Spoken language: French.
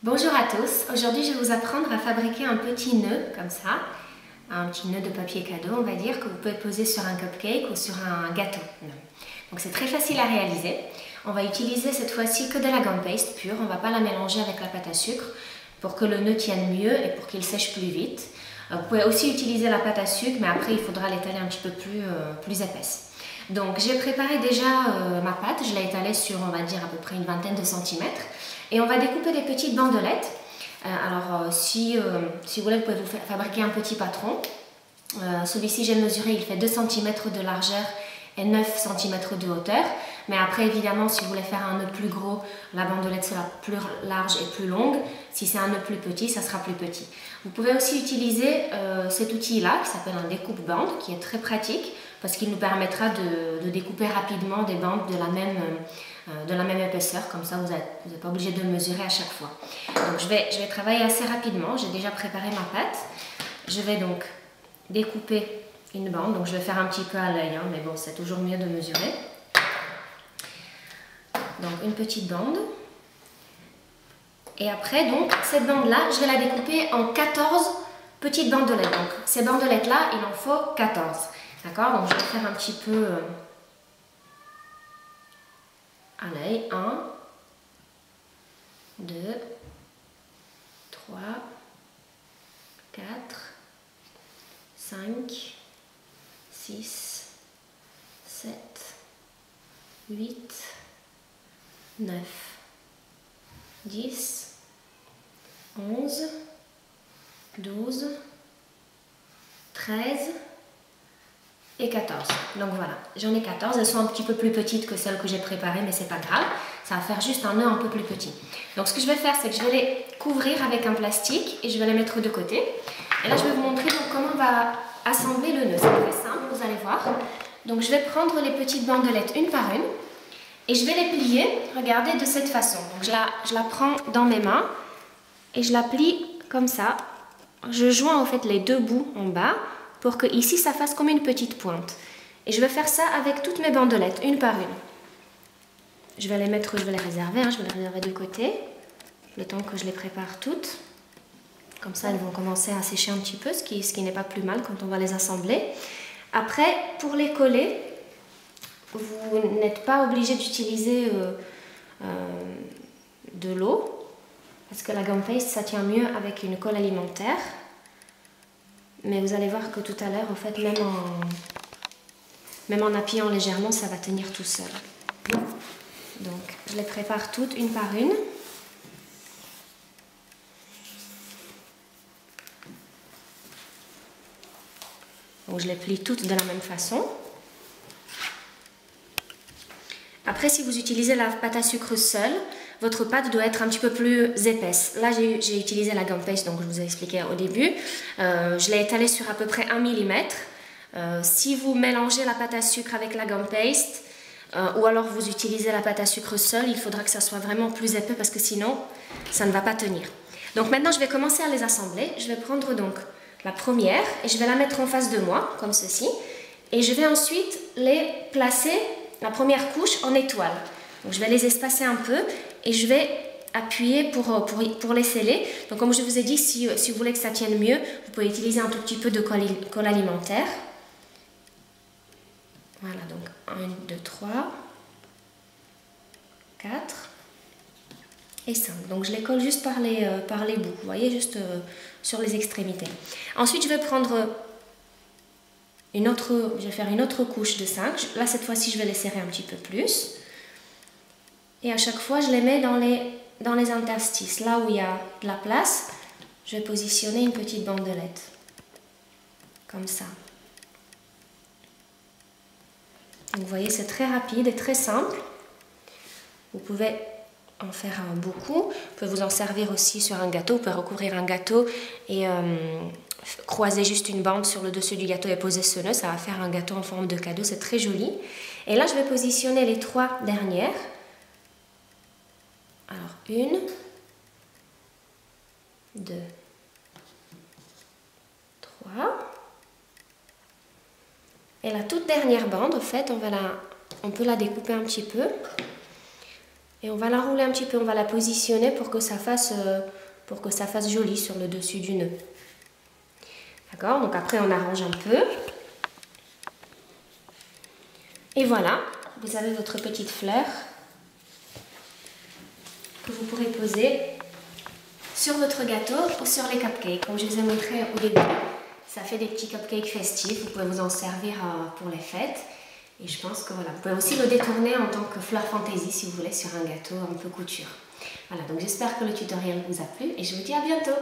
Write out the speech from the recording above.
Bonjour à tous, aujourd'hui je vais vous apprendre à fabriquer un petit nœud comme ça, un petit nœud de papier cadeau on va dire, que vous pouvez poser sur un cupcake ou sur un gâteau. Donc c'est très facile à réaliser. On va utiliser cette fois-ci que de la gum paste pure, on ne va pas la mélanger avec la pâte à sucre pour que le nœud tienne mieux et pour qu'il sèche plus vite. Vous pouvez aussi utiliser la pâte à sucre mais après il faudra l'étaler un petit peu plus épaisse. Donc j'ai préparé déjà ma pâte, je l'ai étalée sur on va dire à peu près une vingtaine de centimètres. Et on va découper des petites bandelettes. Si vous voulez, vous pouvez vous fabriquer un petit patron. Celui-ci, j'ai mesuré, il fait 2 cm de largeur et 9 cm de hauteur. Mais après, évidemment, si vous voulez faire un nœud plus gros, la bandelette sera plus large et plus longue. Si c'est un nœud plus petit, ça sera plus petit. Vous pouvez aussi utiliser cet outil-là, qui s'appelle un découpe-bande, qui est très pratique, parce qu'il nous permettra de découper rapidement des bandes de la même épaisseur, comme ça vous n'êtes pas obligé de mesurer à chaque fois. Donc je vais travailler assez rapidement, j'ai déjà préparé ma pâte. Je vais donc découper une bande, donc je vais faire un petit peu à l'œil, mais bon c'est toujours mieux de mesurer. Donc une petite bande. Et après donc cette bande là, je vais la découper en 14 petites bandelettes. Donc ces bandelettes là, il en faut 14. D'accord, donc je vais faire un petit peu à l'œil. 1, 2, 3, 4, 5, 6, 7, 8, 9, 10, 11, 12, 13 et 14. Donc voilà, j'en ai 14. Elles sont un petit peu plus petites que celles que j'ai préparées, mais c'est pas grave. Ça va faire juste un nœud un peu plus petit. Donc ce que je vais faire, c'est que je vais les couvrir avec un plastique et je vais les mettre de côté. Et là, je vais vous montrer donc comment on va assembler le nœud. C'est très simple, vous allez voir. Donc je vais prendre les petites bandelettes une par une et je vais les plier, regardez, de cette façon. Donc je la prends dans mes mains et je la plie comme ça. Je joins en fait les deux bouts en bas pour que ici ça fasse comme une petite pointe. Et je vais faire ça avec toutes mes bandelettes, une par une. Je vais les mettre, je vais les réserver, je vais les réserver de côté, le temps que je les prépare toutes. Comme ça, elles vont commencer à sécher un petit peu, ce qui n'est pas plus mal quand on va les assembler. Après, pour les coller, vous n'êtes pas obligé d'utiliser de l'eau, parce que la gum paste, ça tient mieux avec une colle alimentaire. Mais vous allez voir que tout à l'heure, en fait, même en appuyant légèrement, ça va tenir tout seul. Donc, je les prépare toutes une par une. Donc, je les plie toutes de la même façon. Après, si vous utilisez la pâte à sucre seule, votre pâte doit être un petit peu plus épaisse. Là, j'ai utilisé la gum paste, donc je vous ai expliqué au début. Je l'ai étalée sur à peu près 1 mm. Si vous mélangez la pâte à sucre avec la gum paste, ou alors vous utilisez la pâte à sucre seule, il faudra que ça soit vraiment plus épais parce que sinon, ça ne va pas tenir. Donc maintenant, je vais commencer à les assembler. Je vais prendre donc la première et je vais la mettre en face de moi, comme ceci. Et je vais ensuite les placer, la première couche, en étoile. Donc je vais les espacer un peu et je vais appuyer pour les sceller. Donc comme je vous ai dit, si vous voulez que ça tienne mieux, vous pouvez utiliser un tout petit peu de colle alimentaire. Voilà, donc 1, 2, 3, 4 et 5. Donc je les colle juste par les bouts, vous voyez, juste sur les extrémités. Ensuite, je vais prendre je vais faire une autre couche de 5. Là, cette fois-ci, je vais les serrer un petit peu plus. Et à chaque fois, je les mets dans les interstices. Là où il y a de la place, je vais positionner une petite bandelette. Comme ça. Donc, vous voyez, c'est très rapide et très simple. Vous pouvez en faire beaucoup. Vous pouvez vous en servir aussi sur un gâteau. Vous pouvez recouvrir un gâteau et croiser juste une bande sur le dessus du gâteau et poser ce nœud. Ça va faire un gâteau en forme de cadeau. C'est très joli. Et là, je vais positionner les 3 dernières. Alors, 1, 2, 3. Et la toute dernière bande, en fait, on peut la découper un petit peu. Et on va l'enrouler un petit peu, on va la positionner pour que ça fasse joli sur le dessus du nœud. D'accord? Donc après on arrange un peu. Et voilà, vous avez votre petite fleur que vous pourrez poser sur votre gâteau ou sur les cupcakes. Comme je vous ai montré au début, ça fait des petits cupcakes festifs. Vous pouvez vous en servir pour les fêtes. Et je pense que voilà, vous pouvez aussi le détourner en tant que fleur fantaisie si vous voulez sur un gâteau un peu couture. Voilà, donc j'espère que le tutoriel vous a plu et je vous dis à bientôt.